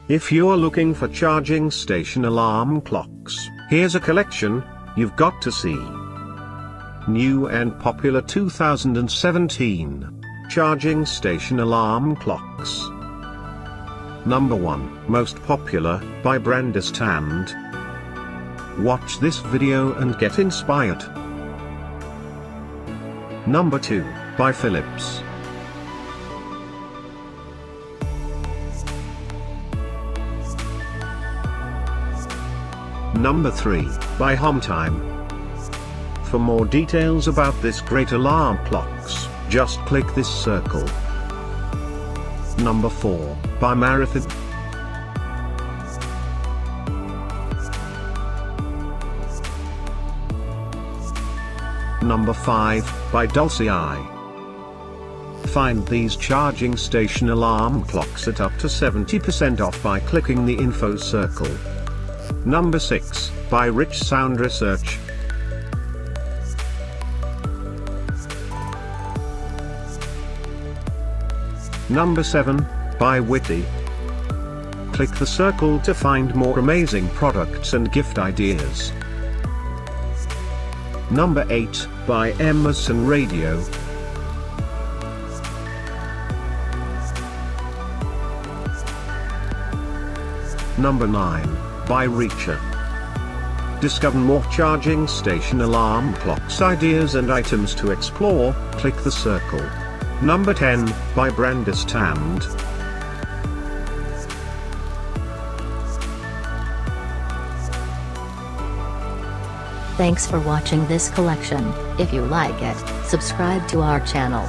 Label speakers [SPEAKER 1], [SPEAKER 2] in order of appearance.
[SPEAKER 1] If you're looking for charging station alarm clocks, here's a collection you've got to see. New and popular 2017 charging station alarm clocks. Number 1, most popular, by Brandstand. Watch this video and get inspired. Number 2, by Philips. Number 3, by Homtime. For more details about this great alarm clocks, just click this circle. Number 4, by Marathon. Number 5, by Dulcii. Find these charging station alarm clocks at up to 70% off by clicking the info circle. Number 6, by Richsound Research. Number 7, by Witty. Click the circle to find more amazing products and gift ideas. Number 8, by Emerson Radio. Number 9, by Reacher. Discover more charging station alarm clocks ideas and items to explore, click the circle. Number 10, by Brandstand.
[SPEAKER 2] Thanks for watching this collection. If you like it, subscribe to our channel.